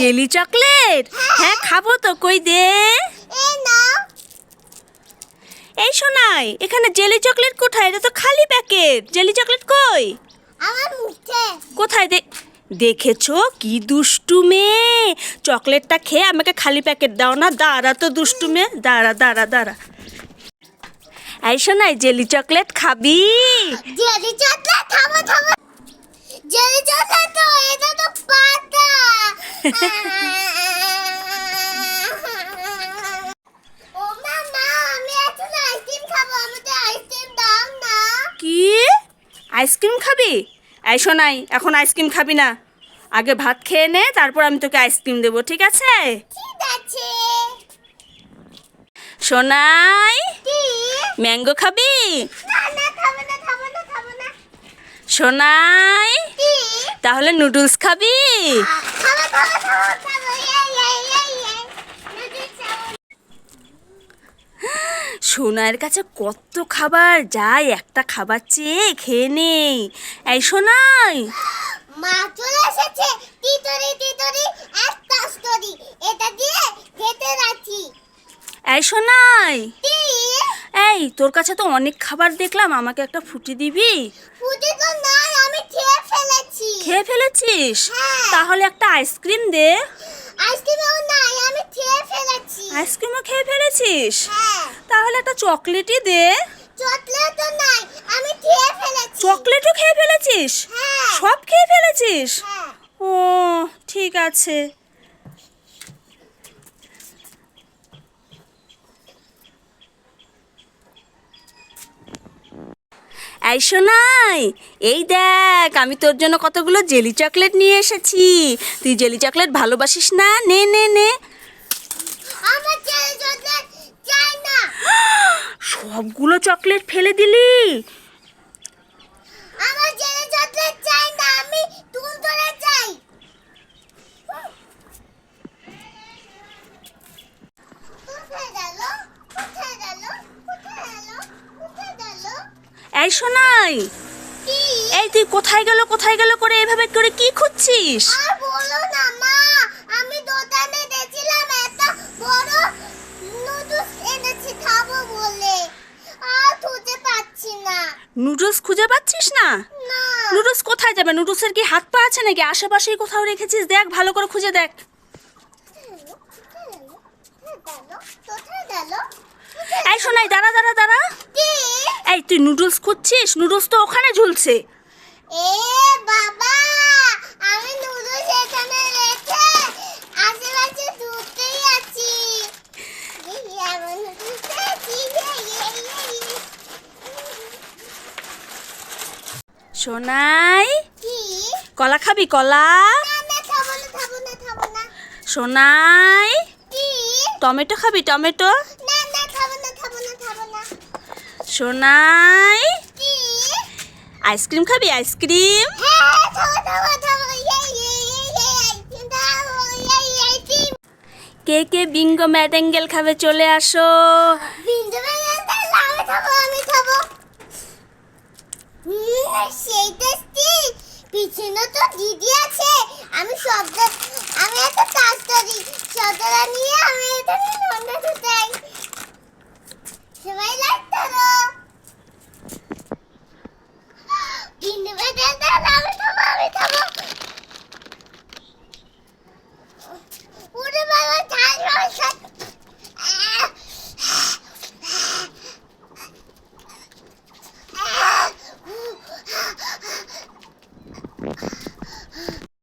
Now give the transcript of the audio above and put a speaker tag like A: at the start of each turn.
A: Jelly chocolate? হ্যাঁ খাবো তো, কই দে। এই শোনাই, এখানে জেলি চকলেট কোথায়? এটা তো খালি প্যাকেট। জেলি চকলেট কই?
B: আমার মুখে।
A: কোথায় দেখেছো কি দুষ্টু মেয়ে, চকলেটটা খেয়ে আমাকে খালি প্যাকেট দাও না। দাঁড়া তো দুষ্টু মেয়ে, দাঁড়া দাঁড়া দাঁড়া। এই শোনাই, জেলি চকলেট খাবি?
B: জেলি চকলেট থামো থামো। জেলি চকলেট তো এটা তো পাতা। ও মামা, আমি এখন আইসক্রিম খাবো, আমাকে আইসক্রিম দাও না।
A: কি আইসক্রিম খাবি? এই শোনাই, এখন আইসক্রিম খাবি না, আগে ভাত খেয়ে নে, তারপর আমি তোকে আইসক্রিম দেবো, ঠিক আছে?
B: ঠিক আছে।
A: শোনাই,
B: কি?
A: ম্যাঙ্গো খাবি?
B: না না, খাবো না খাবো না খাবো না।
A: শোনাই,
B: কি?
A: তাহলে নুডলস খাবি?
B: খাবো খাবো খাবো খাবো। নুডলস খাবো।
A: সোনার কাছে কত খাবার, যাই একটা খাবার চেয়ে খেয়ে নেই। এই শোনাই,
B: মা চলে এসেছে। তিতরি তিতরি একটা স্টোরি, এটা দিয়ে খেতে রাখি।
A: এই শোনাই,
B: কি?
A: এই তোর কাছে তো অনেক খাবার দেখলাম, আমাকে একটা ফুটি দিবি?
B: ফুটি তো নাই, আমি খেয়ে ফেলেছি।
A: খেয়ে ফেলেছিস?
B: হ্যাঁ।
A: তাহলে একটা আইসক্রিম দে।
B: আইসক্রিমও নাই, আমি খেয়ে ফেলেছি।
A: আইসক্রিমও খেয়ে ফেলেছিস?
B: হ্যাঁ।
A: তাহলে একটা চকলেটই দে।
B: চকলেটও নাই, আমি খেয়ে ফেলেছি।
A: চকলেটও খেয়ে ফেলেছিস?
B: হ্যাঁ।
A: সব খেয়ে ফেলেছিস?
B: হ্যাঁ।
A: ও ঠিক আছে। এই শোনাই, এই দেখ আমি তোর জন্য কতগুলো জেলি চকলেট নিয়ে এসেছি। তুই জেলি চকলেট ভালোবাসিস না? নে নে নে।
B: আমার জেলি চকলেট চাই না।
A: সবগুলো চকলেট ফেলে দিলি?
B: আমার জেলি চকলেট চাই না, আমি তুলতুলে চাই। কোথায় গেল? কোথায় গেল? কোথায় গেল? কোথায় গেল?
A: এই শোনাই,
B: কি?
A: এই তুই কোথায় গেল করে এভাবে করে কি খুঁজছিস?
B: আর বলো না মা, আমি দোকানে গেছিলাম, একটা বড় নুডলস এনেছি খাবো বলে, আর খুঁজে পাচ্ছি না।
A: নুডলস খুঁজে পাচ্ছিস না?
B: না।
A: নুডলস কোথায় যাবে? নুডলসের কি হাত পা আছে নাকি? আশেপাশেই কোথাও রেখেছিস, দেখ ভালো করে খুঁজে দেখ।
B: কোথায় গেল?
A: এই শোনাই, দাঁড়া দাঁড়া দাঁড়া।
B: কি?
A: এই তুই নুডলস খুঁজছিস? নুডলস তো ওখানে ঝুলছে।
B: এ বাবা, আমি নুডলস এখানে রেখে আশেপাশে ঘুরতেই আছি। আমার নুডলস পেয়েছি।
A: শোনাই,
B: কি?
A: কলা খাবি? কলা?
B: না না, খাবো না খাবো না খাবো না।
A: শোনাই,
B: কি?
A: টমেটো খাবি? টমেটো?
B: না না, খাবো না খাবো না খাবো না।
A: শোনাই,
B: কি?
A: আইসক্রিম খাবি? আইসক্রিম?
B: হ্যাঁ, খাবো খাবো খাবো। আইসক্রিম খাবো। আইসক্রিম।
A: কে কে বিঙ্গো ম্যাডেঙ্গেল খাবে চলে আসো।
B: বিন্দু বানাতে আমি খাবো, আমি খাবো। সেই টেস্টি। পিছনে তো দিদি আছে, আমি একটা তাড়াতাড়ি শব্দটা নিয়ে আমি এটা মনে চাই। সবাই লাইক করো। বিন্দু বানাতে আমি খাবো, আমি খাবো।